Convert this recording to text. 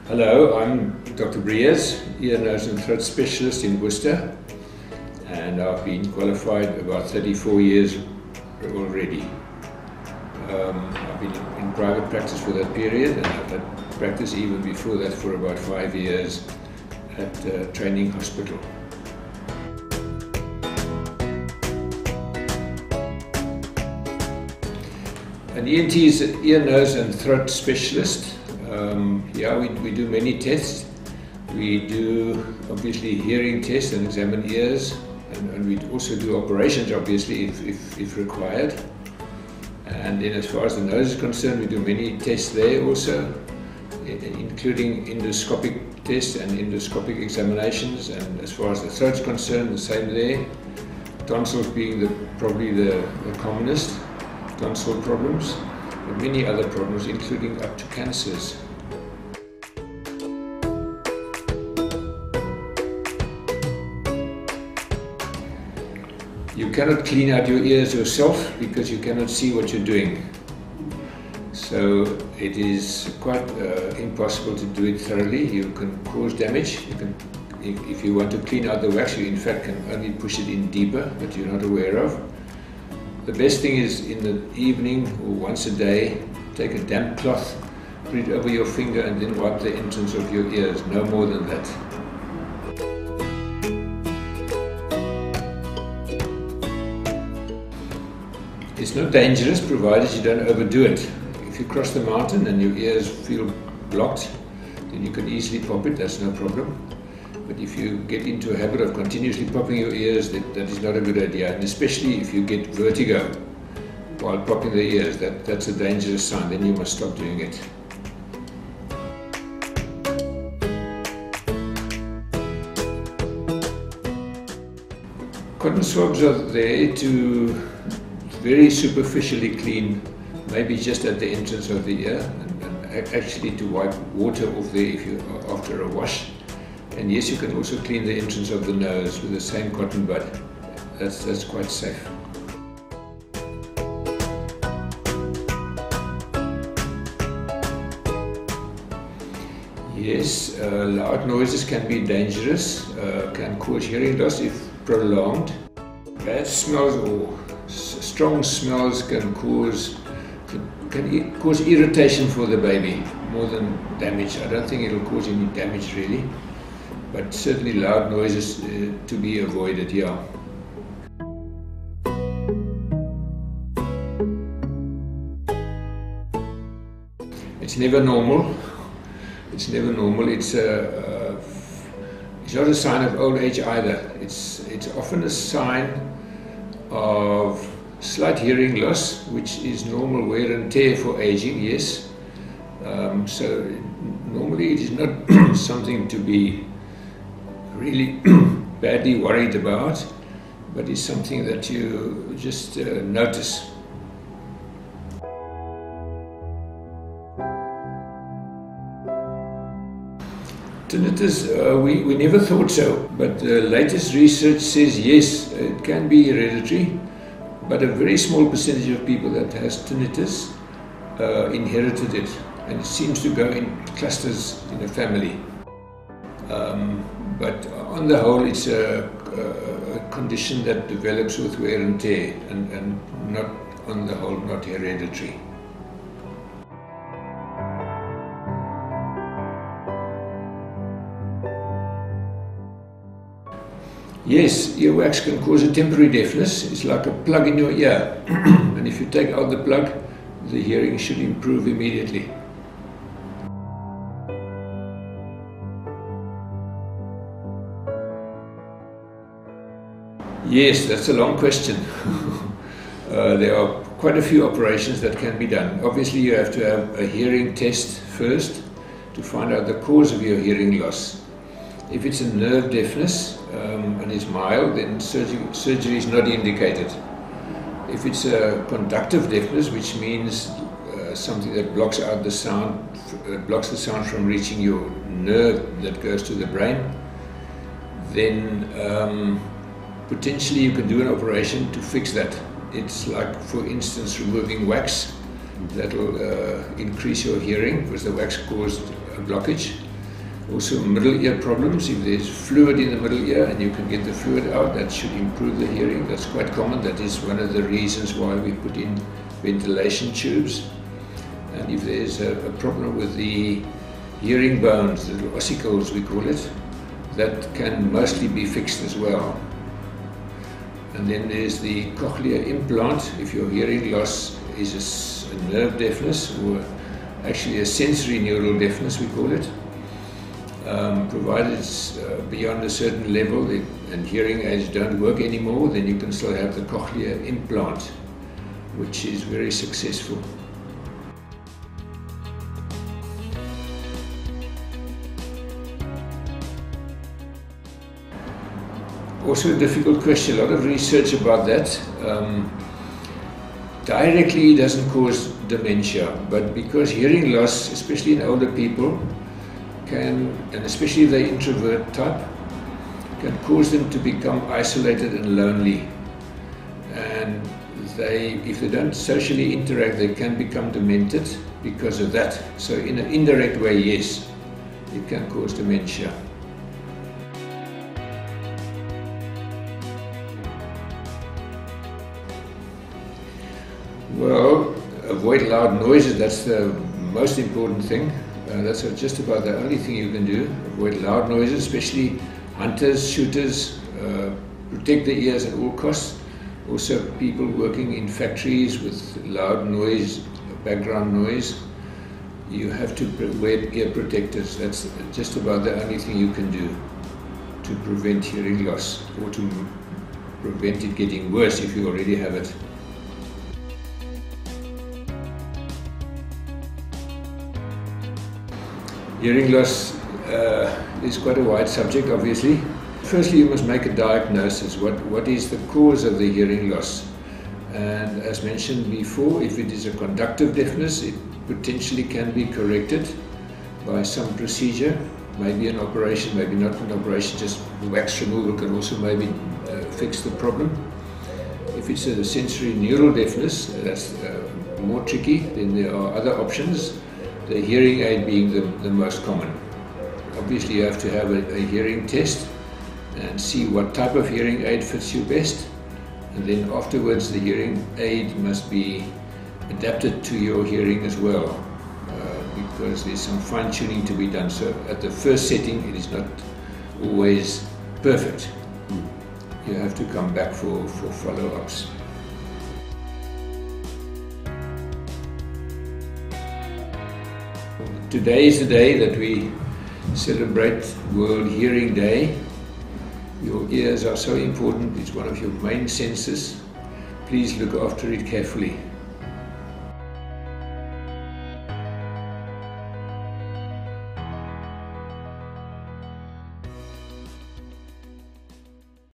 Hello, I'm Dr. Briërs, ear, nose and throat specialist in Worcester, and I've been qualified about 34 years already. I've been in private practice for that period, and I've had practice even before that for about 5 years at a training hospital. An ENT is an ear, nose and throat specialist. We do many tests. We do obviously hearing tests and examine ears, and we also do operations obviously if required. And then as far as the nose is concerned, we do many tests there also, including endoscopic tests and endoscopic examinations. And as far as the throat is concerned, the same there. Tonsils being probably the commonest, tonsil problems, but many other problems, including up to cancers. You cannot clean out your ears yourself because you cannot see what you're doing. So it is quite impossible to do it thoroughly. You can cause damage. If you want to clean out the wax, you in fact can only push it in deeper, but you're not aware of. The best thing is in the evening or once a day, take a damp cloth, put it over your finger and then wipe the entrance of your ears, no more than that. It's not dangerous provided you don't overdo it. If you cross the mountain and your ears feel blocked, then you can easily pop it, that's no problem. But if you get into a habit of continuously popping your ears, that is not a good idea. And especially if you get vertigo while popping the ears, that's a dangerous sign, then you must stop doing it. Cotton swabs are there to very superficially clean, maybe just at the entrance of the ear, and actually to wipe water off there after a wash. And yes, you can also clean the entrance of the nose with the same cotton bud. That's quite safe. Yes, loud noises can be dangerous, can cause hearing loss if prolonged. Bad smells or strong smells can cause irritation for the baby more than damage. I don't think it'll cause any damage really, but certainly loud noises to be avoided, yeah. It's never normal. It's never normal. It's not a sign of old age either. It's often a sign of slight hearing loss, which is normal wear and tear for aging, yes. So normally it is not something to be really badly worried about, but it's something that you just notice. Tinnitus, we never thought so, but the latest research says yes, it can be hereditary, but a very small percentage of people that has tinnitus inherited it, and it seems to go in clusters in a family. But on the whole, it's a condition that develops with wear and tear, and not, on the whole, not hereditary. Yes, earwax can cause a temporary deafness. It's like a plug in your ear. And if you take out the plug, the hearing should improve immediately. Yes, that's a long question. There are quite a few operations that can be done. Obviously, you have to have a hearing test first to find out the cause of your hearing loss. If it's a nerve deafness and is mild, then surgery is not indicated. If it's a conductive deafness, which means something that blocks out the sound, blocks the sound from reaching your nerve that goes to the brain, then potentially you can do an operation to fix that. It's like, for instance, removing wax. That will increase your hearing because the wax caused a blockage. Also middle ear problems, if there's fluid in the middle ear and you can get the fluid out, that should improve the hearing. That's quite common. That is one of the reasons why we put in ventilation tubes. And if there's a problem with the hearing bones, the little ossicles we call it, that can mostly be fixed as well. And then there's the cochlear implant. If your hearing loss is a nerve deafness, or actually a sensory neural deafness we call it, provided it's beyond a certain level and hearing aids don't work anymore, then you can still have the cochlear implant, which is very successful. Also a difficult question, a lot of research about that. Directly doesn't cause dementia, but because hearing loss, especially in older people, can, and especially if they're introvert type, can cause them to become isolated and lonely. And if they don't socially interact, they can become demented because of that. So in an indirect way, yes, it can cause dementia. Well, avoid loud noises, that's the most important thing. That's just about the only thing you can do. Avoid loud noises, especially hunters, shooters. Protect the ears at all costs. Also people working in factories with loud noise, background noise. You have to wear ear protectors. That's just about the only thing you can do to prevent hearing loss, or to prevent it getting worse if you already have it. Hearing loss is quite a wide subject, obviously. Firstly, you must make a diagnosis. What is the cause of the hearing loss? And as mentioned before, if it is a conductive deafness, it potentially can be corrected by some procedure. Maybe an operation, maybe not an operation, just wax removal can also maybe fix the problem. If it's a sensory neural deafness, that's more tricky, then there are other options. The hearing aid being the most common. Obviously you have to have a hearing test and see what type of hearing aid fits you best, and then afterwards the hearing aid must be adapted to your hearing as well, because there's some fine-tuning to be done. So at the first setting it is not always perfect. You have to come back for follow-ups. Today is the day that we celebrate World Hearing Day. Your ears are so important, it's one of your main senses. Please look after it carefully.